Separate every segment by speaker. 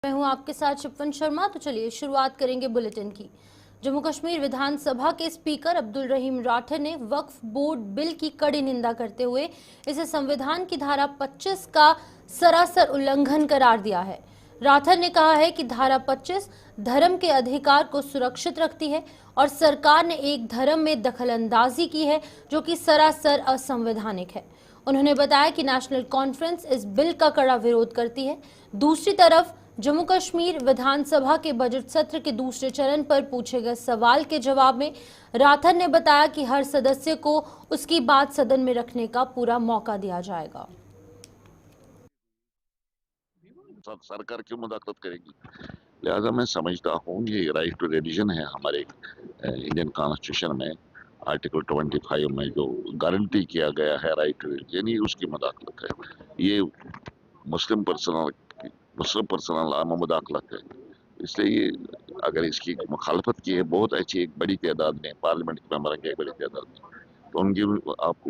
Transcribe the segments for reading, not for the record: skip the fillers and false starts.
Speaker 1: मैं हूं आपके साथ शिपवन शर्मा। तो चलिए शुरुआत करेंगे बुलेटिन की। जम्मू कश्मीर विधानसभा के स्पीकर अब्दुल रहीम राठर ने वक्फ बोर्ड बिल की कड़ी निंदा करते हुए इसे संविधान की धारा 25 का सरासर उल्लंघन करार दिया है। राठर ने कहा है कि धारा 25 धर्म के अधिकार को सुरक्षित रखती है और सरकार ने एक धर्म में दखलंदाजी की है जो कि सरासर असंवैधानिक है। उन्होंने बताया कि नेशनल कॉन्फ्रेंस इस बिल का कड़ा विरोध करती है। दूसरी तरफ जम्मू कश्मीर विधानसभा के बजट सत्र के दूसरे चरण पर पूछे गए सवाल के जवाब में राठर ने बताया कि हर सदस्य को उसकी बात सदन में रखने का पूरा मौका दिया जाएगा।
Speaker 2: सरकार क्यों मुदाखलत करेगी? लिहाजा मैं समझता हूँ ये राइट टू रिलीजन है हमारे इंडियन कॉन्स्टिट्यूशन में आर्टिकल 25 में जो गारंटी किया गया है राइट टू रिलीजन, ये उसकी मुदाखलत है। ये मुस्लिम पर्सनल लॉ में मुदाखलत है। इसलिए ये अगर इसकी मुखालफत की है बहुत अच्छी एक बड़ी तादाद में पार्लियामेंट के मेंबर की एक बड़ी तादाद में, तो उनकी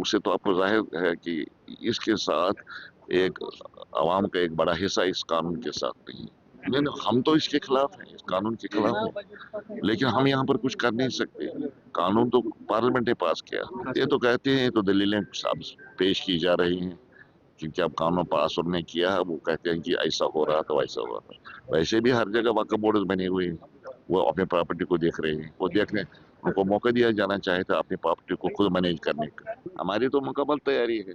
Speaker 2: उससे तो आपको जाहिर है कि इसके साथ एक आवाम का एक बड़ा हिस्सा इस कानून के साथ नहीं। हम तो इसके खिलाफ हैं, इस कानून के खिलाफ हैं, लेकिन हम यहाँ पर कुछ कर नहीं सकते। कानून तो पार्लियामेंट ने पास किया। ये तो कहते हैं तो दलीलें पेश की जा रही हैं क्योंकि अब कानून पास उन्होंने किया है, वो कहते हैं कि ऐसा हो रहा था वैसा हो रहा था। वैसे भी हर जगह वक्फ बोर्ड बने हुए हैं, वो अपने प्रॉपर्टी को देख रहे हैं, वो देखने उनको मौका दिया जाना चाहिए था अपनी प्रॉपर्टी को खुद मैनेज करने का। हमारी तो मुकम्मल तैयारी है।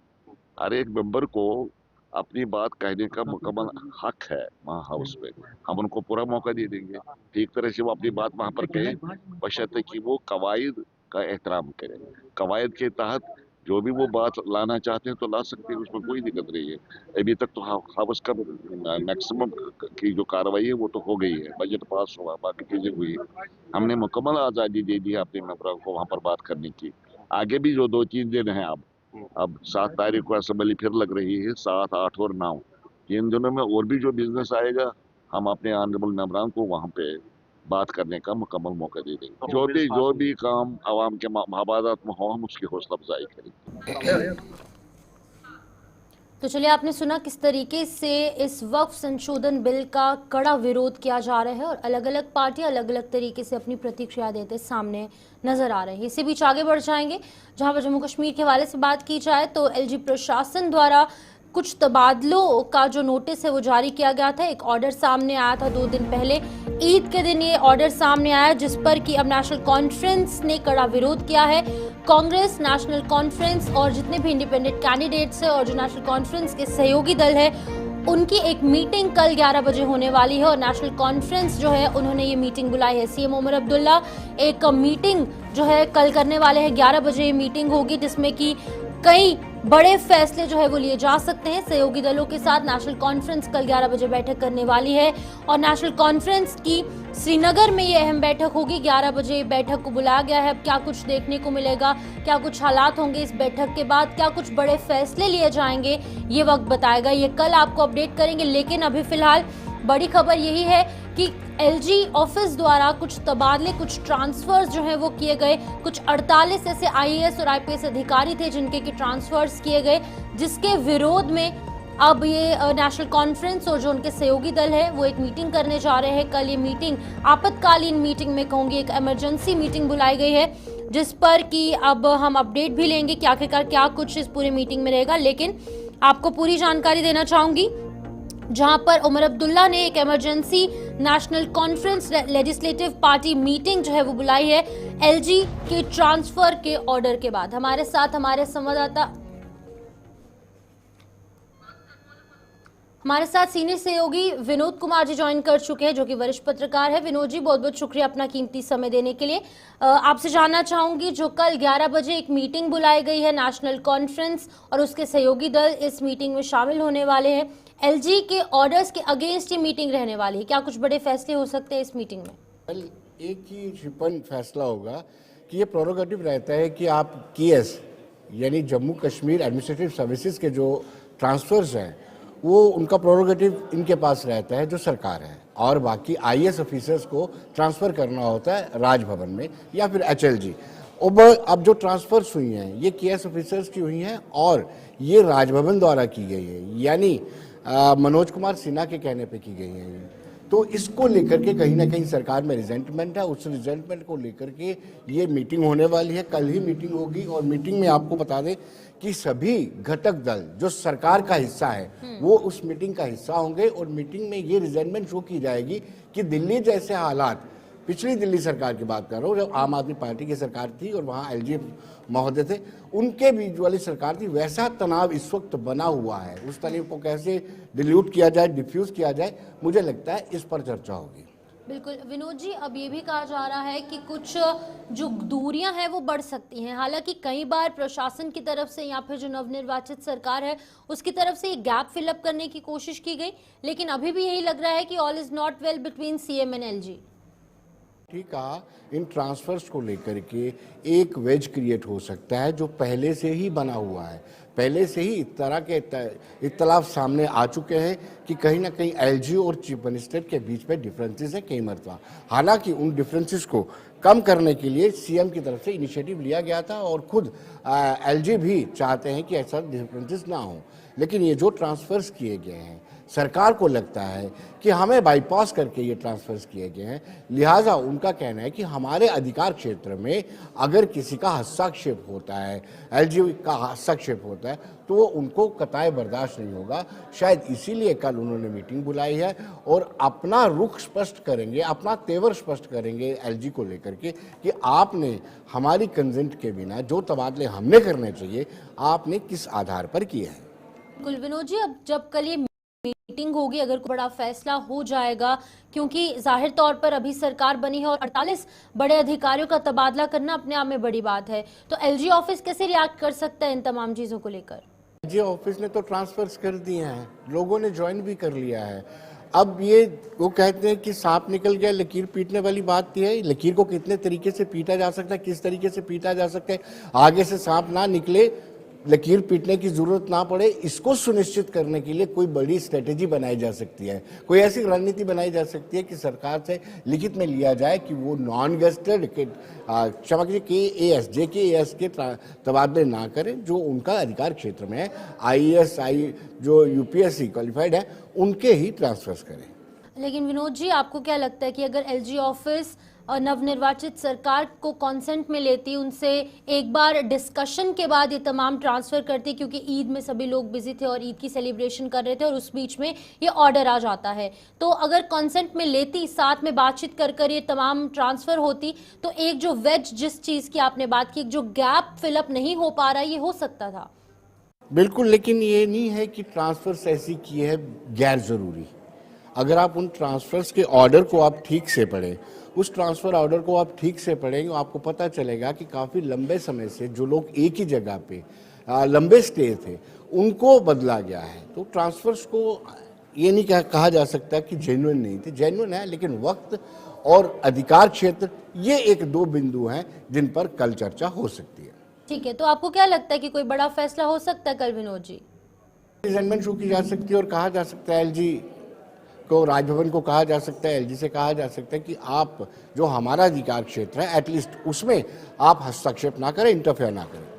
Speaker 2: हर एक मेंबर को अपनी बात कहने का मुकम्मल हक है वहाँ हाउस में। हम उनको पूरा मौका दे देंगे, ठीक तरह से वो अपनी बात वहाँ पर कहें, बशर्ते कि वो कवायद का एहतराम करें। कवायद के तहत जो भी वो बात लाना चाहते हैं तो ला सकते हैं, उसमें कोई दिक्कत नहीं है। अभी तक तो हाउस का मैक्सिमम की जो कार्रवाई है वो तो हो गई है, बजट पास हुआ, बाकी चीजें हुई। हमने मुकम्मल आज़ादी दे दी है अपने मेंबरों को वहाँ पर बात करने की। आगे भी जो 2-3 दिन है, अब 7 तारीख को असेंबली फिर लग रही है, 7, 8 और 9 इन दिनों में और भी जो बिजनेस आएगा हम अपने ऑनरेबल मेंबरान को वहाँ पे बात करने का मुकम्मल मौका दे देंगे। जो भी काम आवाम के मफादात में हो हम उसकी हौसला अफजाई करेंगे।
Speaker 1: तो चलिए आपने सुना किस तरीके से इस वक्फ संशोधन बिल का कड़ा विरोध किया जा रहा है और अलग अलग पार्टियां अलग अलग तरीके से अपनी प्रतिक्रिया देते सामने नजर आ रहे हैं। इसी बीच आगे बढ़ जाएंगे जहां पर जम्मू कश्मीर के हवाले से बात की जाए तो एलजी प्रशासन द्वारा कुछ तबादलों का जो नोटिस है वो जारी किया गया था। एक ऑर्डर सामने आया था 2 दिन पहले, ईद के दिन ये ऑर्डर सामने आया जिस पर कि अब नेशनल कॉन्फ्रेंस ने कड़ा विरोध किया है। कांग्रेस, नेशनल कॉन्फ्रेंस और जितने भी इंडिपेंडेंट कैंडिडेट्स हैं और जो नेशनल कॉन्फ्रेंस के सहयोगी दल है उनकी एक मीटिंग कल 11 बजे होने वाली है और नेशनल कॉन्फ्रेंस जो है उन्होंने ये मीटिंग बुलाई है। सीएम उमर अब्दुल्ला एक मीटिंग जो है कल करने वाले हैं। 11 बजे ये मीटिंग होगी जिसमें कि कई बड़े फैसले जो है वो लिए जा सकते हैं। सहयोगी दलों के साथ नेशनल कॉन्फ्रेंस कल 11 बजे बैठक करने वाली है और नेशनल कॉन्फ्रेंस की श्रीनगर में ये अहम बैठक होगी। 11 बजे बैठक को बुलाया गया है। अब क्या कुछ देखने को मिलेगा, क्या कुछ हालात होंगे इस बैठक के बाद, क्या कुछ बड़े फैसले लिए जाएंगे, ये वक्त बताएगा। ये कल आपको अपडेट करेंगे, लेकिन अभी फिलहाल बड़ी खबर यही है कि एलजी ऑफिस द्वारा कुछ तबादले, कुछ ट्रांसफर्स जो है वो किए गए। कुछ 48 ऐसे आईएएस और आईपीएस अधिकारी थे जिनके की ट्रांसफर्स किए गए, जिसके विरोध में अब ये नेशनल कॉन्फ्रेंस और जो उनके सहयोगी दल है वो एक मीटिंग करने जा रहे हैं। कल ये मीटिंग आपातकालीन मीटिंग में कहूंगी, एक इमरजेंसी मीटिंग बुलाई गई है जिस पर कि अब हम अपडेट भी लेंगे कि आखिरकार क्या कुछ इस पूरे मीटिंग में रहेगा। लेकिन आपको पूरी जानकारी देना चाहूंगी जहां पर उमर अब्दुल्ला ने एक emergency national conference legislative party meeting जो है वो बुलाई है एलजी के ट्रांसफर के ऑर्डर के बाद। हमारे साथ हमारे साथ सीनियर सहयोगी विनोद कुमार जी ज्वाइन कर चुके हैं जो कि वरिष्ठ पत्रकार है। विनोद जी, बहुत बहुत शुक्रिया अपना कीमती समय देने के लिए। आपसे जानना चाहूंगी, जो कल 11 बजे एक मीटिंग बुलाई गई है, नेशनल कॉन्फ्रेंस और उसके सहयोगी दल इस मीटिंग में शामिल होने वाले हैं। एलजी के ऑर्डर्स के अगेंस्ट ये मीटिंग रहने वाली है, क्या कुछ बड़े फैसले हो सकते हैं इस मीटिंग में?
Speaker 3: कल एक ही शिपन फैसला होगा कि ये प्रोरोगेटिव रहता है कि आप केएस यानी जम्मू कश्मीर एडमिनिस्ट्रेटिव सर्विसेज के जो ट्रांसफर्स हैं वो उनका प्रोरोगेटिव इनके पास रहता है जो सरकार है, और बाकी आईएएस ऑफिसर्स को ट्रांसफ़र करना होता है राजभवन में या फिर एचएलजी। अब जो ट्रांसफर्स हुई हैं ये केएस ऑफिसर्स की हुई हैं और ये राजभवन द्वारा की गई है, यानी मनोज कुमार सिन्हा के कहने पे की गई है। तो इसको लेकर के कहीं ना कहीं सरकार में रिजेंटमेंट है। उस रिजेंटमेंट को लेकर के ये मीटिंग होने वाली है, कल ही मीटिंग होगी। और मीटिंग में आपको बता दें कि सभी घटक दल जो सरकार का हिस्सा है वो उस मीटिंग का हिस्सा होंगे। और मीटिंग में ये रिजेंटमेंट शो की जाएगी कि दिल्ली जैसे हालात, पिछली दिल्ली सरकार की बात कर रहा हूँ जब आम आदमी पार्टी की सरकार थी और वहाँ एलजी महोदय थे, उनके बीच वाली सरकार थी, वैसा तनाव इस वक्त बना हुआ है। उस तनाव को कैसे डिल्यूट किया जाए, डिफ्यूज किया जाए, मुझे लगता है इस पर चर्चा होगी।
Speaker 1: बिल्कुल विनोद जी, अब ये भी कहा जा रहा है कि कुछ जो दूरियां हैं वो बढ़ सकती हैं। हालांकि कई बार प्रशासन की तरफ से या फिर जो नवनिर्वाचित सरकार है उसकी तरफ से ये गैप फिलअप करने की कोशिश की गई, लेकिन अभी भी यही लग रहा है कि all is not well between CM and LG.
Speaker 3: ठीक कहा, इन ट्रांसफर्स को लेकर के एक वेज क्रिएट हो सकता है जो पहले से ही बना हुआ है। पहले से ही इस तरह के इख्तलाफ सामने आ चुके हैं कि कहीं ना कहीं एलजी और चीफ मिनिस्टर के बीच में डिफरेंसेस है कई मरतबा। हालांकि उन डिफरेंसेस को कम करने के लिए सीएम की तरफ से इनिशिएटिव लिया गया था और खुद एलजी भी चाहते हैं कि ऐसा डिफरेंसेस ना हो। लेकिन ये जो ट्रांसफर्स किए गए हैं, सरकार को लगता है कि हमें बाईपास करके ये ट्रांसफर्स किए गए हैं, लिहाजा उनका कहना है कि हमारे अधिकार क्षेत्र में अगर किसी का हस्तक्षेप होता है, एलजी का हस्तक्षेप होता है, तो वो उनको कतई बर्दाश्त नहीं होगा। शायद इसीलिए कल उन्होंने मीटिंग बुलाई है और अपना रुख स्पष्ट करेंगे, अपना तेवर स्पष्ट करेंगे एलजी को लेकर के कि आपने हमारी कंसेंट के बिना जो तबादले हमने करने चाहिए, आपने किस आधार पर किए हैं।
Speaker 1: बिल्कुल विनोद जी, अब जब कल ये मीटिंग होगी, अगर कोई बड़ा फैसला हो जाएगा, क्योंकि जाहिर तौर पर अभी सरकार बनी है और 48 बड़े अधिकारियों का तबादला करना अपने आप में बड़ी बात है, तो एलजी ऑफिस कैसे रिएक्ट कर सकता है इन तमाम चीजों को लेकर?
Speaker 3: एलजी ऑफिस ने तो ट्रांसफर्स कर दिए हैं, लोगों ने ज्वाइन भी कर लिया है। अब ये वो कहते हैं कि सांप निकल गया, लकीर पीटने वाली बात है। लकीर को कितने तरीके से पीटा जा सकता है, किस तरीके से पीटा जा सकता है, आगे से सांप ना निकले, लकीर पीटने की जरूरत ना पड़े, इसको सुनिश्चित करने के लिए कोई बड़ी स्ट्रेटेजी बनाई जा सकती है। कोई ऐसी रणनीति बनाई जा सकती है कि सरकार से लिखित में लिया जाए कि वो नॉन गेस्टेड क्षमा कीजिए JKAS के तबादले ना करें जो उनका अधिकार क्षेत्र में है। IAS जो UPSC क्वालिफाइड है उनके ही ट्रांसफर्स करें।
Speaker 1: लेकिन विनोद जी, आपको क्या लगता है कि अगर एलजी ऑफिस और नवनिर्वाचित सरकार को कॉन्सेंट में लेती, उनसे एक बार डिस्कशन के बाद ये तमाम ट्रांसफर करती, क्योंकि ईद में सभी लोग बिजी थे और ईद की सेलिब्रेशन कर रहे थे और उस बीच में ये ऑर्डर आ जाता है, तो अगर कॉन्सेंट में लेती, साथ में बातचीत कर ये तमाम ट्रांसफर होती, तो एक जो वेज जिस चीज़ की आपने बात की, जो गैप फिलअप नहीं हो पा रहा, ये हो सकता था।
Speaker 3: बिल्कुल, लेकिन ये नहीं है कि ट्रांसफर्स ऐसी की है गैर जरूरी। अगर आप उन ट्रांसफर्स के ऑर्डर को आप ठीक से पढ़ें, उस ट्रांसफ़र ऑर्डर को आप ठीक से पढ़ेंगे, आपको पता चलेगा कि काफ़ी लंबे समय से जो लोग एक ही जगह पे लंबे स्टे थे उनको बदला गया है। तो ट्रांसफर्स को ये नहीं कहा जा सकता कि जेन्युइन नहीं थे, जेन्युइन है, लेकिन वक्त और अधिकार क्षेत्र ये एक दो बिंदु हैं जिन पर कल चर्चा हो सकती है।
Speaker 1: ठीक है, तो आपको क्या लगता है कि कोई बड़ा फैसला हो सकता है कल विनोद जी?
Speaker 3: रिजेंटमेंट शो की जा सकती है और कहा जा सकता है एलजी को, राजभवन को कहा जा सकता है, एलजी से कहा जा सकता है कि आप जो हमारा अधिकार क्षेत्र है एटलीस्ट उसमें आप हस्तक्षेप ना करें, इंटरफेयर ना करें।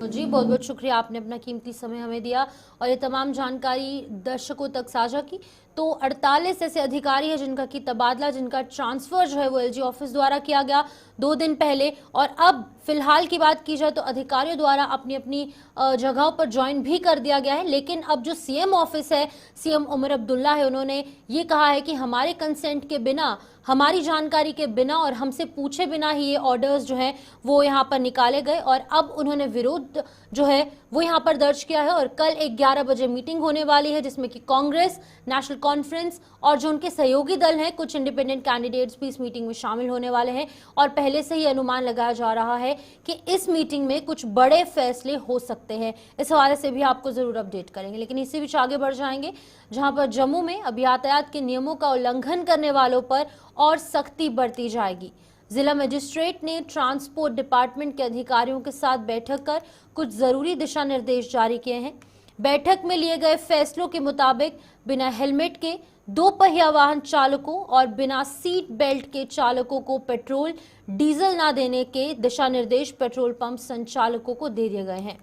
Speaker 1: जी बहुत बहुत शुक्रिया, आपने अपना कीमती समय हमें दिया और ये तमाम जानकारी दर्शकों तक साझा की। तो 48 ऐसे अधिकारी हैं जिनका की तबादला, जिनका ट्रांसफर जो है वो एलजी ऑफिस द्वारा किया गया 2 दिन पहले, और अब फिलहाल की बात की जाए तो अधिकारियों द्वारा अपनी अपनी जगहों पर ज्वाइन भी कर दिया गया है। लेकिन अब जो सीएम ऑफिस है, सीएम उमर अब्दुल्ला है, उन्होंने ये कहा है कि हमारे कंसेंट के बिना, हमारी जानकारी के बिना और हमसे पूछे बिना ही ये ऑर्डर्स जो हैं वो यहाँ पर निकाले गए, और अब उन्होंने विरोध जो है वो यहाँ पर दर्ज किया है। और कल 11 बजे मीटिंग होने वाली है जिसमें कि कांग्रेस, नेशनल कॉन्फ्रेंस और जो उनके सहयोगी दल हैं, कुछ इंडिपेंडेंट कैंडिडेट्स भी इस मीटिंग में शामिल होने वाले हैं। और पहले से ही अनुमान लगाया जा रहा है कि इस मीटिंग में कुछ बड़े फैसले हो सकते हैं। इस हवाले से भी आपको जरूर अपडेट करेंगे। लेकिन इससे बीच आगे बढ़ जाएंगे, जहां पर जम्मू में अब यातायात के नियमों का उल्लंघन करने वालों पर और सख्ती बरती जाएगी। जिला मजिस्ट्रेट ने ट्रांसपोर्ट डिपार्टमेंट के अधिकारियों के साथ बैठक कर कुछ जरूरी दिशा निर्देश जारी किए हैं। बैठक में लिए गए फैसलों के मुताबिक बिना हेलमेट के 2 पहिया वाहन चालकों और बिना सीट बेल्ट के चालकों को पेट्रोल डीजल न देने के दिशा निर्देश पेट्रोल पंप संचालकों को दे दिए गए हैं।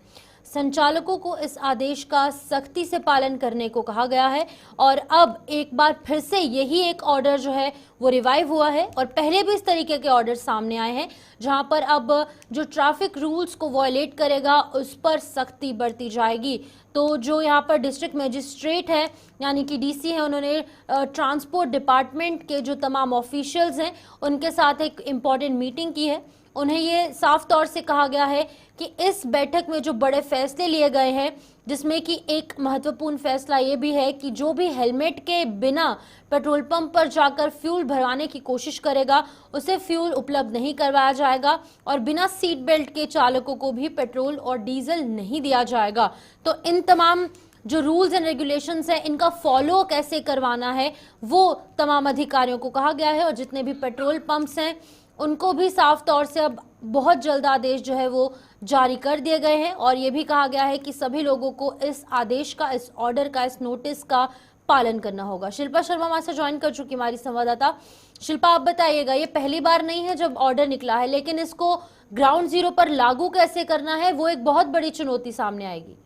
Speaker 1: संचालकों को इस आदेश का सख्ती से पालन करने को कहा गया है और अब एक बार फिर से यही एक ऑर्डर जो है वो रिवाइव हुआ है और पहले भी इस तरीके के ऑर्डर सामने आए हैं जहां पर अब जो ट्रैफिक रूल्स को वायलेट करेगा उस पर सख्ती बरती जाएगी। तो जो यहाँ पर डिस्ट्रिक्ट मजिस्ट्रेट है यानी कि डीसी है, उन्होंने ट्रांसपोर्ट डिपार्टमेंट के जो तमाम ऑफिशियल्स हैं उनके साथ एक इम्पॉर्टेंट मीटिंग की है। उन्हें ये साफ तौर से कहा गया है कि इस बैठक में जो बड़े फैसले लिए गए हैं, जिसमें कि एक महत्वपूर्ण फैसला ये भी है कि जो भी हेलमेट के बिना पेट्रोल पंप पर जाकर फ्यूल भरवाने की कोशिश करेगा उसे फ्यूल उपलब्ध नहीं करवाया जाएगा और बिना सीट बेल्ट के चालकों को भी पेट्रोल और डीजल नहीं दिया जाएगा। तो इन तमाम जो रूल्स एंड रेगुलेशंस है इनका फॉलो कैसे करवाना है वो तमाम अधिकारियों को कहा गया है और जितने भी पेट्रोल पंप्स हैं उनको भी साफ तौर से अब बहुत जल्द आदेश जो है वो जारी कर दिए गए हैं और ये भी कहा गया है कि सभी लोगों को इस आदेश का, इस ऑर्डर का, इस नोटिस का पालन करना होगा। शिल्पा शर्मा हमारे साथ ज्वाइन कर चुकी हमारी संवाददाता। शिल्पा, आप बताइएगा, ये पहली बार नहीं है जब ऑर्डर निकला है, लेकिन इसको ग्राउंड जीरो पर लागू कैसे करना है वो एक बहुत बड़ी चुनौती सामने आएगी।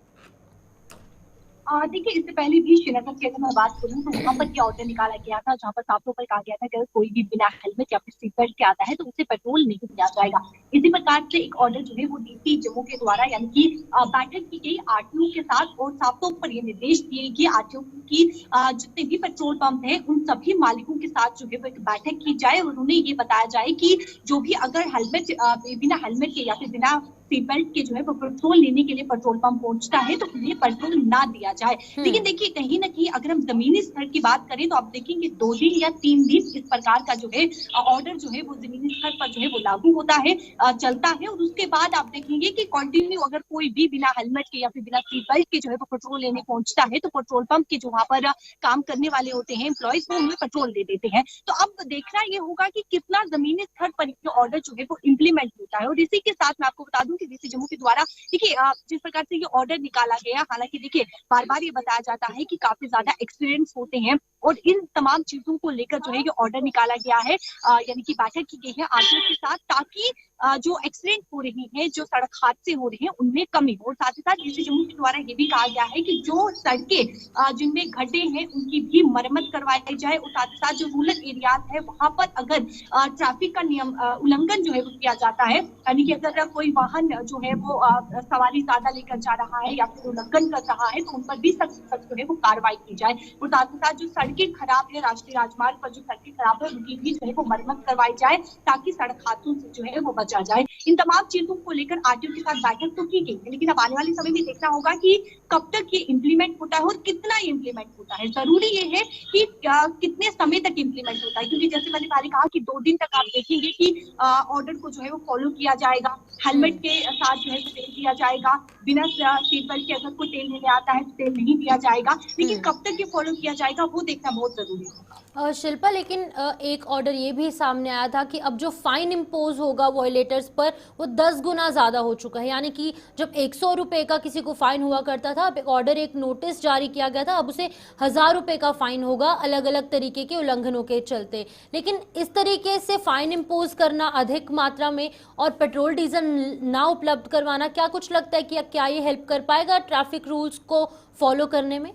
Speaker 4: देखिए, इससे पहले भी श्रीनगर की अगर मैं बात करूं तो वहां पर क्या ऑर्डर निकाला गया था, जहां पर साफ तौर पर कहा गया था कि अगर कोई भी बिना हेलमेट या फिर सीट बेल्ट के आता है तो उसे पेट्रोल नहीं दिया जाएगा। इसी प्रकार से एक ऑर्डर जो है वो डीसी जम्मू के द्वारा यानी कि बैठक की गई आरटीओ के साथ और साफ तौर पर ये निर्देश दिए कि आरटीओ की जितने भी पेट्रोल पंप है उन सभी मालिकों के साथ जो है वो एक बैठक की जाए और उन्हें ये बताया जाए कि जो भी अगर हेलमेट बिना हेलमेट के या फिर बिना सीट बेल्ट के जो है वो पेट्रोल लेने के लिए पेट्रोल पंप पहुंचता है तो उन्हें पेट्रोल ना दिया जाए। लेकिन देखिए, कहीं ना कहीं अगर हम जमीनी स्तर की बात करें तो आप देखेंगे 2 दिन या 3 दिन इस प्रकार का जो है ऑर्डर जो है वो जमीनी स्तर पर जो है वो लागू होता है, चलता है और उसके बाद आप देखेंगे कि कंटिन्यू अगर कोई भी बिना हेलमेट के या फिर बिना सीट बेल्ट के जो है वो पेट्रोल लेने पहुंचता है तो पेट्रोल पंप के जो वहां पर काम करने वाले होते हैं एम्प्लॉयज वो उन्हें पेट्रोल दे देते हैं। तो अब देखना ये होगा कि कितना जमीनी स्तर पर ऑर्डर जो है वो इम्प्लीमेंट होता है। और इसी के साथ मैं आपको बता दूं कि डीसी जम्मू के द्वारा देखिए जिस प्रकार से ये ऑर्डर निकाला गया, हालांकि देखिए बार बार ये बताया जाता है कि काफी ज्यादा एक्सीडेंट्स होते हैं और इन तमाम चीजों को लेकर जो है ये ऑर्डर निकाला गया है, यानी कि बैठक की गई है आरटीओ के साथ ताकि जो एक्सीडेंट हो रही है, जो सड़क हादसे हो रहे हैं उनमें कमी हो। और साथ ही साथ डीसी जम्मू के द्वारा ये भी कहा गया है कि जो सड़कें जिनमें गड्ढे हैं उनकी भी मरम्मत करवाई जाए और साथ ही साथ जो रूरल एरियाज है वहां पर अगर ट्रैफिक का नियम उल्लंघन जो है वो किया जाता है, यानी कि अगर कोई वाहन जो है वो सवारी ज्यादा लेकर जा रहा है या फिर उल्लंघन कर रहा है तो उन पर भी सख्त जो है वो कार्रवाई की जाए। और साथ ही साथ जो सड़कें खराब है, राष्ट्रीय राजमार्ग पर जो सड़कें खराब है उनकी भी जो है वो मरम्मत करवाई जाए ताकि सड़क हादसों से जो है वो बचा जाए। इन तमाम चीजों को लेकर आरटीओ के साथ बैठक तो की गई, लेकिन अब आने वाले समय में देखना होगा कि कब तक ये इम्प्लीमेंट होता है और कितना ये इम्प्लीमेंट होता है। जरूरी ये है कि कितने समय तक इम्प्लीमेंट होता है, क्योंकि जैसे मैंने पहले कहा कि 2 दिन तक आप देखेंगे कि ऑर्डर को जो है वो फॉलो किया जाएगा। हेलमेट के साथ जो है तेल दिया जाएगा, बिना सीट बेल्ट के अगर कोई तेल लेने आता है तो तेल नहीं दिया जाएगा, लेकिन कब तक ये फॉलो किया जाएगा वो देखना बहुत जरूरी है।
Speaker 1: शिल्पा, लेकिन एक ऑर्डर ये भी सामने आया था कि अब जो फाइन इम्पोज होगा वॉयलेटर्स पर वो 10 गुना ज्यादा हो चुका है, यानी कि जब 100 रुपए का किसी को फाइन हुआ करता था, अब एक ऑर्डर, एक नोटिस जारी किया गया था, अब उसे 1000 रुपए का फाइन होगा अलग अलग तरीके के उल्लंघनों के चलते। लेकिन इस तरीके से फाइन इम्पोज करना अधिक मात्रा में और पेट्रोल डीजल ना उपलब्ध करवाना, क्या कुछ लगता है कि क्या ये हेल्प कर पाएगा ट्रैफिक रूल्स को फॉलो करने में?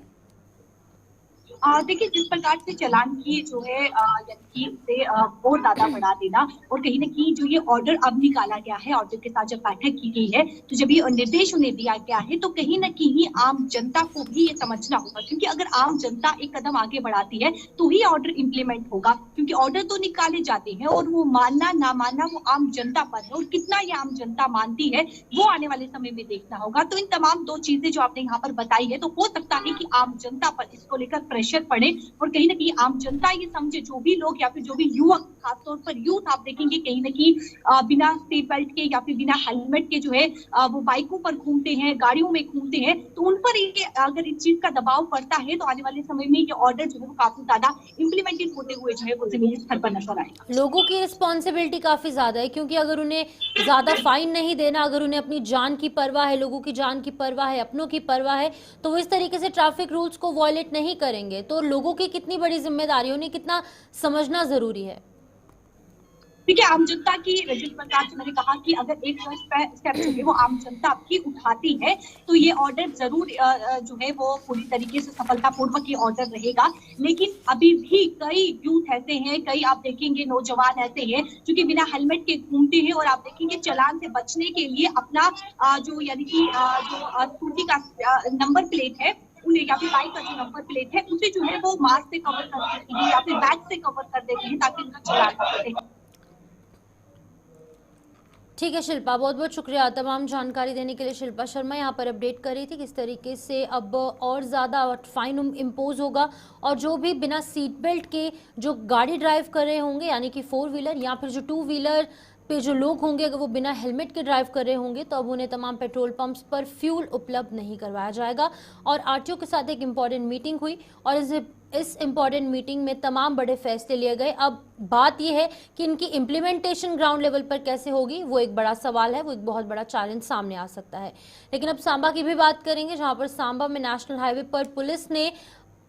Speaker 4: देखिए, जिस प्रकार से चालान की जो है यानी कि उसे और ज्यादा बढ़ा देना और कहीं ना कहीं जो ये ऑर्डर अब निकाला गया है, ऑर्डर के साथ जब बैठक की गई है तो जब ये निर्देश उन्हें दिया गया है तो कहीं ना कहीं आम जनता को भी ये समझना होगा, क्योंकि अगर आम जनता एक कदम आगे बढ़ाती है तो ही ऑर्डर इम्प्लीमेंट होगा। क्योंकि ऑर्डर तो निकाले जाते हैं और वो मानना ना मानना वो आम जनता पर है और कितना ये आम जनता मानती है वो आने वाले समय में देखना होगा। तो इन तमाम 2 चीजें जो आपने यहाँ पर बताई है तो हो सकता है कि आम जनता पर इसको लेकर प्रेशर पड़े और कहीं ना कहीं आम जनता ये समझे, जो भी लोग या फिर जो भी युवक, खासतौर पर यूथ आप देखेंगे कहीं ना कहीं बिना सीट बेल्ट के या फिर बिना हेलमेट के जो है वो बाइकों पर घूमते हैं, गाड़ियों में घूमते हैं, तो उन पर ये अगर इस चीज का दबाव पड़ता है तो आने वाले समय में ये ऑर्डर जो है वो काफी ज्यादा इम्प्लीमेंटेड होते हुए जो है वो जमीनी स्तर पर नजर आएगा।
Speaker 1: लोगों की रिस्पॉन्सिबिलिटी काफी ज्यादा है, क्योंकि अगर उन्हें ज्यादा फाइन नहीं देना, अगर उन्हें अपनी जान की परवाह है, लोगों की जान की परवाह है, अपनों की परवाह है, तो वो इस तरीके से ट्रैफिक रूल्स को वॉयलेट नहीं करेंगे। तो लोगों की कितनी बड़ी जिम्मेदारी, उन्हें कितना समझना जरूरी है।
Speaker 4: देखिए, आम जनता की जिस प्रकार से मैंने कहा कि अगर एक स्टेप जो है वो आम जनता आपकी उठाती है तो ये ऑर्डर जरूर जो है वो पूरी तरीके से सफलतापूर्वक ये ऑर्डर रहेगा। लेकिन अभी भी कई यूथ ऐसे हैं, कई आप देखेंगे नौजवान ऐसे हैं जो कि बिना हेलमेट के घूमते हैं और आप देखेंगे चालान से बचने के लिए अपना जो यानी कि जो स्कूटी का नंबर प्लेट है उन्हें या फिर बाइक का जो नंबर प्लेट है उसे जो है वो मास्क से कवर कर देते हैं या फिर बैग से कवर कर देते हैं ताकि उनका चालान ना कटे।
Speaker 1: ठीक है शिल्पा, बहुत बहुत शुक्रिया तमाम जानकारी देने के लिए। शिल्पा शर्मा यहाँ पर अपडेट कर रही थी किस तरीके से अब और ज़्यादा फाइन इम्पोज होगा और जो भी बिना सीट बेल्ट के जो गाड़ी ड्राइव कर रहे होंगे यानी कि 4 व्हीलर या फिर जो 2 व्हीलर पे जो लोग होंगे अगर वो बिना हेलमेट के ड्राइव कर रहे होंगे तो अब उन्हें तमाम पेट्रोल पंप्स पर फ्यूल उपलब्ध नहीं करवाया जाएगा। और आरटीओ के साथ एक इम्पॉर्टेंट मीटिंग हुई और इस इम्पॉर्टेंट मीटिंग में तमाम बड़े फैसले लिए गए। अब बात यह है कि इनकी इम्प्लीमेंटेशन ग्राउंड लेवल पर कैसे होगी वो एक बड़ा सवाल है, वो एक बहुत बड़ा चैलेंज सामने आ सकता है। लेकिन अब सांबा की भी बात करेंगे जहां पर सांबा में नेशनल हाईवे पर पुलिस ने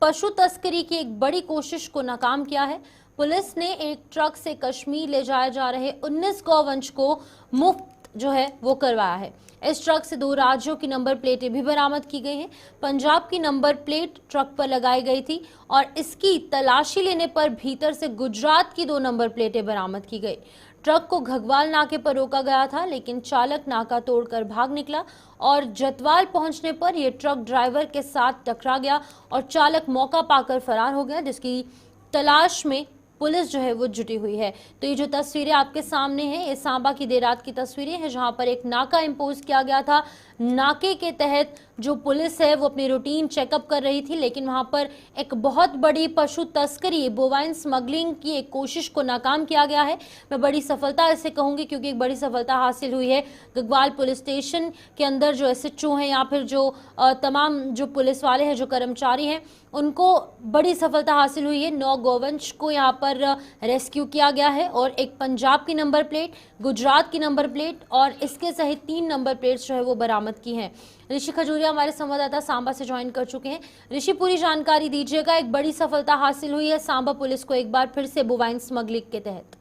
Speaker 1: पशु तस्करी की एक बड़ी कोशिश को नाकाम किया है। पुलिस ने एक ट्रक से कश्मीर ले जाए जा रहे 19 गौवंश को मुफ्त जो है वो करवाया है। इस ट्रक से 2 राज्यों की नंबर प्लेटें भी बरामद की गई हैं। पंजाब की नंबर प्लेट ट्रक पर लगाई गई थी और इसकी तलाशी लेने पर भीतर से गुजरात की 2 नंबर प्लेटें बरामद की गई। ट्रक को घगवाल नाके पर रोका गया था लेकिन चालक नाका तोड़कर भाग निकला और जतवाल पहुंचने पर यह ट्रक ड्राइवर के साथ टकरा गया और चालक मौका पाकर फरार हो गया, जिसकी तलाश में पुलिस जो है वो जुटी हुई है। तो ये जो तस्वीरें आपके सामने हैं ये सांबा की देर रात की तस्वीरें हैं जहां पर एक नाका इंपोज किया गया था। नाके के तहत जो पुलिस है वो अपनी रूटीन चेकअप कर रही थी लेकिन वहां पर एक बहुत बड़ी पशु तस्करी बोवाइन स्मगलिंग की एक कोशिश को नाकाम किया गया है। मैं बड़ी सफलता इसे कहूंगी क्योंकि एक बड़ी सफलता हासिल हुई है। गगवाल पुलिस स्टेशन के अंदर जो SHO हैं या फिर जो तमाम जो पुलिस वाले हैं जो कर्मचारी हैं उनको बड़ी सफलता हासिल हुई है। 9 गौवंश को यहाँ पर रेस्क्यू किया गया है और एक पंजाब की नंबर प्लेट, गुजरात की नंबर प्लेट और इसके सहित 3 नंबर प्लेट्स जो है वो बरामद की हैं। ऋषि खजूरिया हमारे संवाददाता सांबा से ज्वाइन कर चुके हैं। ऋषि, पूरी जानकारी दीजिएगा। एक बड़ी सफलता हासिल हुई है सांबा पुलिस को एक बार फिर से बोवाइन स्मगलिंग के तहत।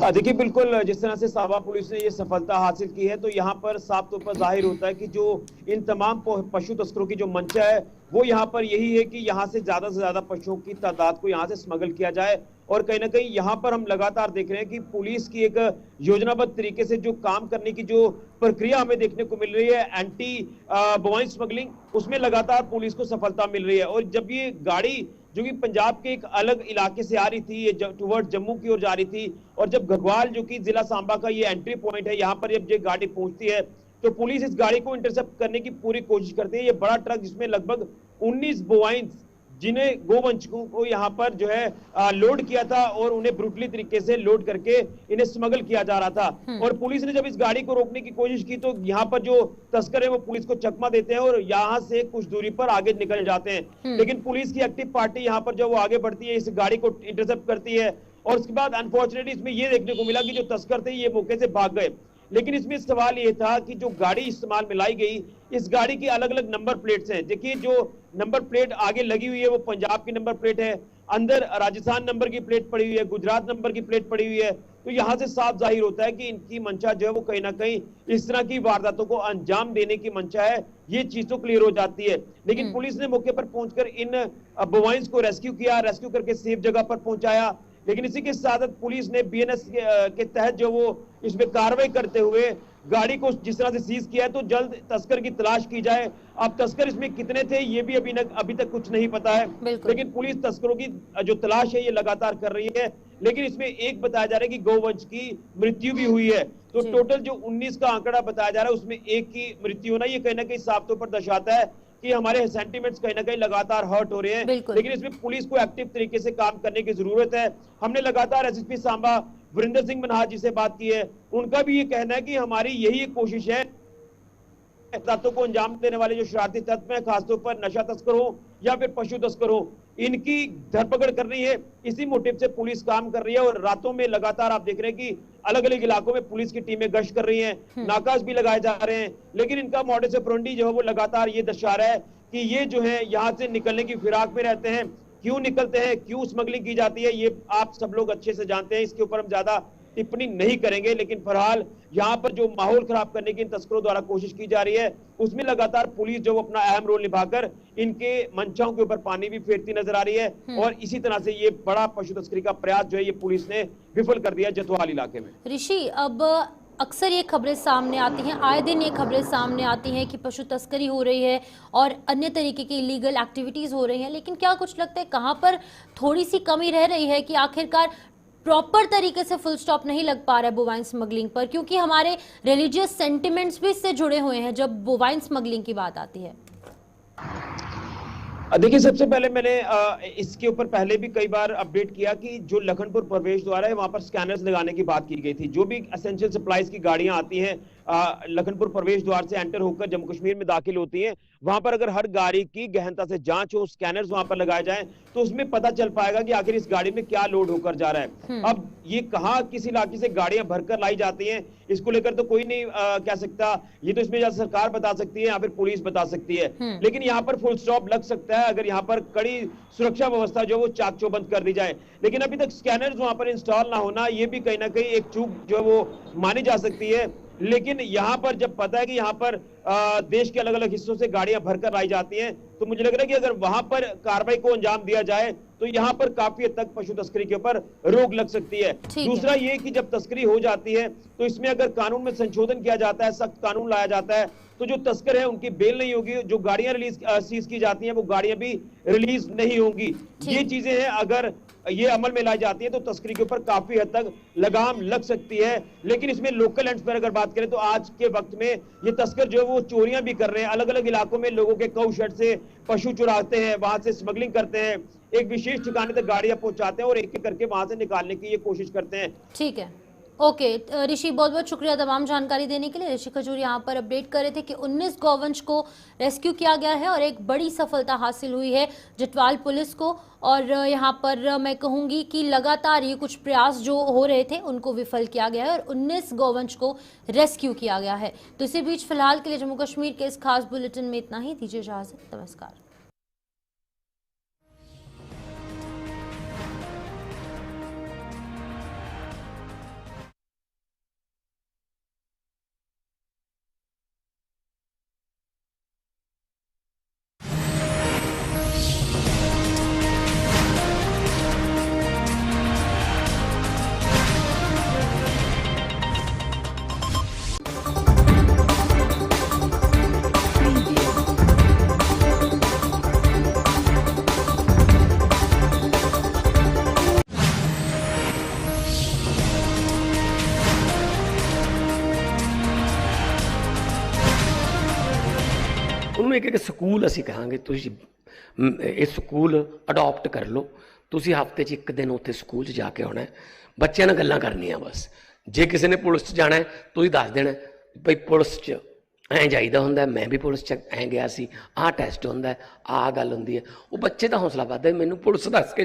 Speaker 5: देखिए, बिल्कुल जिस तरह से सांबा पुलिस ने ये सफलता हासिल की है तो यहाँ पर साफ तौर पर जाहिर होता है कि जो इन तमाम पशु तस्करों की जो मंशा है वो यहाँ पर यही है कि यहाँ से ज्यादा पशुओं की तादाद को यहाँ से स्मगल किया जाए। और कहीं ना कहीं यहाँ पर हम लगातार देख रहे हैं कि पुलिस की एक योजनाबद्ध तरीके से जो काम करने की जो प्रक्रिया हमें देखने को मिल रही है एंटी बोवाइन स्मगलिंग, उसमें लगातार पुलिस को सफलता मिल रही है। और जब ये गाड़ी जो कि पंजाब के एक अलग इलाके से आ रही थी, ये टुवर्ड जम्मू की ओर जा रही थी और जब घगवाल जो कि जिला सांबा का ये एंट्री पॉइंट है, यहाँ पर जब ये गाड़ी पहुंचती है तो पुलिस इस गाड़ी को इंटरसेप्ट करने की पूरी कोशिश करती है। ये बड़ा ट्रक जिसमें लगभग 19 बोवाइन जिन्हें गोवंशकों को यहाँ पर जो है लोड किया था और उन्हें ब्रूटली तरीके से लोड करके इन्हें स्मगल किया जा रहा था। और पुलिस ने जब इस गाड़ी को रोकने की कोशिश की तो यहाँ पर जो तस्कर है वो पुलिस को चकमा देते हैं और यहाँ से कुछ दूरी पर आगे निकल जाते हैं। लेकिन पुलिस की एक्टिव पार्टी यहाँ पर जब वो आगे बढ़ती है, इस गाड़ी को इंटरसेप्ट करती है और उसके बाद अनफॉर्चुनेटली इसमें ये देखने को मिला कि जो तस्कर थे ये मौके से भाग गए। लेकिन इसमें सवाल ये था कि जो गाड़ी इस्तेमाल में लाई गई, इस गाड़ी की अलग अलग नंबर प्लेट्स हैं। देखिए, जो नंबर प्लेट आगे लगी हुई है वो पंजाब की नंबर प्लेट है, अंदर राजस्थान नंबर की प्लेट पड़ी हुई है, गुजरात नंबर की प्लेट पड़ी हुई है। तो यहाँ से साफ जाहिर होता है कि इनकी मंशा जो है वो कहीं ना कहीं इस तरह की वारदातों को अंजाम देने की मंशा है। ये चीज तो क्लियर हो जाती है। लेकिन पुलिस ने मौके पर पहुंचकर इन बोवाइंस को रेस्क्यू किया, रेस्क्यू करके सेफ जगह पर पहुंचाया। लेकिन इसी के साथ पुलिस ने BNS के तहत जो वो इसमें कार्रवाई करते हुए गाड़ी को जिस तरह से सीज किया है तो जल्द तस्कर की तलाश की जाए। अब तस्कर इसमें कितने थे ये भी अभी तक कुछ नहीं पता है, लेकिन पुलिस तस्करों की जो तलाश है ये लगातार कर रही है। लेकिन इसमें एक बताया जा रहा है कि गौवंश की मृत्यु भी हुई है। तो टोटल जो 19 का आंकड़ा बताया जा रहा है उसमें एक की मृत्यु होना, ये कहीं ना कहीं साफ तौर पर दर्शाता है कि हमारे सेंटिमेंट्स कहीं ना कहीं लगातार हर्ट हो रहे हैं। लेकिन इसमें पुलिस को एक्टिव तरीके से काम करने की जरूरत है। हमने लगातार SSP सांबा वीरेंद्र सिंह मनहास जी से बात की है, उनका भी ये कहना है कि हमारी यही एक कोशिश है तत्वों को अंजाम देने वाले जो शरारती तत्व हैं, खासतौर पर नशा तस्कर हो या फिर पशु तस्कर हो, इनकी धरपकड़ करनी है। इसी मोटिव से पुलिस काम कर रही है और रातों में लगातार आप देख रहे हैं कि अलग अलग इलाकों में पुलिस की टीमें गश्त कर रही हैं, नाकास भी लगाए जा रहे हैं। लेकिन इनका मॉडस ऑपरेंडी जो है वो लगातार ये दर्शा रहा है कि ये जो है यहाँ से निकलने की फिराक में रहते हैं। क्यों निकलते हैं, क्यों स्मगलिंग की जाती है, ये आप सब लोग अच्छे से जानते हैं। इसके ऊपर हम ज्यादा टिप्पणी नहीं करेंगे, लेकिन फिलहाल यहाँ पर जो माहौल खराब करने की इन तस्करों द्वारा कोशिश की जा रही है, उसमें लगातार पुलिस जो अपना अहम रोल निभाकर इनके मंचाओं के ऊपर पानी भी फेरती नजर आ रही है। और इसी तरह से ये बड़ा पशु तस्करी का प्रयास जो है ये पुलिस ने विफल कर दिया जतवाल इलाके में।
Speaker 1: ऋषि, अब अक्सर ये खबरें सामने आती हैं, आए दिन ये खबरें सामने आती हैं कि पशु तस्करी हो रही है और अन्य तरीके की इलीगल एक्टिविटीज़ हो रही हैं, लेकिन क्या कुछ लगता है कहाँ पर थोड़ी सी कमी रह रही है कि आखिरकार प्रॉपर तरीके से फुल स्टॉप नहीं लग पा रहा है बोवाइन स्मगलिंग पर, क्योंकि हमारे रिलीजियस सेंटिमेंट्स भी इससे जुड़े हुए हैं जब बोवाइन स्मगलिंग की बात आती है।
Speaker 5: देखिए, सबसे पहले मैंने इसके ऊपर पहले भी कई बार अपडेट किया कि जो लखनपुर प्रवेश द्वार है वहां पर स्कैनर्स लगाने की बात की गई थी। जो भी एसेंशियल सप्लाईज की गाड़ियां आती हैं लखनपुर प्रवेश द्वार से एंटर होकर जम्मू कश्मीर में दाखिल होती हैं, वहां पर अगर हर गाड़ी की गहनता से जांच हो, स्कैनर्स वहां पर लगाए जाएं, तो उसमें पता चल पाएगा कि आखिर इस गाड़ी में क्या लोड होकर जा रहा है। अब ये कहां किस इलाके से गाड़ियां भरकर लाई जाती हैं, इसको लेकर तो कोई नहीं कह सकता। ये तो इसमें या सरकार बता सकती है या फिर पुलिस बता सकती है, लेकिन यहाँ पर फुल स्टॉप लग सकता है अगर यहाँ पर कड़ी सुरक्षा व्यवस्था जो वो चाक चौबंद कर दी जाए। लेकिन अभी तक स्कैनर्स वहां पर इंस्टॉल ना होना, ये भी कहीं ना कहीं एक चूक जो वो मानी जा सकती है। लेकिन यहां पर जब पता है कि यहां पर देश के अलग अलग हिस्सों से गाड़ियां भरकर लाई जाती हैं, तो मुझे लग रहा है कि अगर वहां पर कार्रवाई को अंजाम दिया जाए तो यहां पर काफी हद तक पशु तस्करी के ऊपर रोक लग सकती है। दूसरा ये कि जब तस्करी हो जाती है तो इसमें अगर कानून में संशोधन किया जाता है, सख्त कानून लाया जाता है, तो जो तस्कर है उनकी बेल नहीं होगी, जो गाड़ियां सीज की जाती हैं वो गाड़ियां भी रिलीज नहीं होंगी। ये चीजें हैं, अगर ये अमल में लाई जाती है तो तस्करी के ऊपर काफी हद तक लगाम लग सकती है। लेकिन इसमें लोकल एंड्स पर अगर बात करें तो आज के वक्त में ये तस्कर जो है वो चोरियां भी कर रहे हैं, अलग अलग इलाकों में लोगों के कऊ शेड से पशु चुराते हैं, वहां से स्मगलिंग करते हैं, एक विशेष ठिकाने तक गाड़ियां पहुंचाते हैं और एक एक करके वहां से निकालने की ये कोशिश करते हैं।
Speaker 1: ठीक है, ओके ऋषि, बहुत बहुत शुक्रिया तमाम जानकारी देने के लिए। ऋषि खजूर यहाँ पर अपडेट कर रहे थे कि 19 गौवंश को रेस्क्यू किया गया है और एक बड़ी सफलता हासिल हुई है जटवाल पुलिस को। और यहाँ पर मैं कहूँगी कि लगातार ये कुछ प्रयास जो हो रहे थे उनको विफल किया गया है और 19 गौवंश को रेस्क्यू किया गया है। तो इसी बीच फिलहाल के लिए जम्मू कश्मीर के इस खास बुलेटिन में इतना ही। दीजिए इजाजत, नमस्कार।
Speaker 6: ਉਹਨੂੰ ਇੱਕ ਸਕੂਲ ਅਸੀਂ ਕਹਾਂਗੇ ਤੁਸੀਂ ਇਹ ਸਕੂਲ ਅਡਾਪਟ ਕਰ ਲਓ। ਤੁਸੀਂ ਹਫਤੇ 'ਚ ਇੱਕ ਦਿਨ ਉੱਥੇ ਸਕੂਲ 'ਚ ਜਾ ਕੇ ਆਉਣਾ, ਬੱਚਿਆਂ ਨਾਲ ਗੱਲਾਂ ਕਰਨੀਆਂ ਬਸ। ਜੇ ਕਿਸੇ ਨੇ ਪੁਲਿਸ 'ਚ ਜਾਣਾ ਤੁਸੀਂ ਦੱਸ ਦੇਣਾ ਭਈ ਪੁਲਿਸ 'ਚ ਐਂ ਜਾਈਦਾ ਹੁੰਦਾ, ਮੈਂ ਵੀ ਪੁਲਿਸ 'ਚ ਐਂ ਗਿਆ ਸੀ, ਆਹ ਟੈਸਟ ਹੁੰਦਾ, ਆਹ ਗੱਲ ਹੁੰਦੀ ਹੈ। ਉਹ ਬੱਚੇ ਦਾ ਹੌਸਲਾ ਵੱਧਦਾ, ਮੈਨੂੰ ਪੁਲਿਸ ਦੱਸ ਕੇ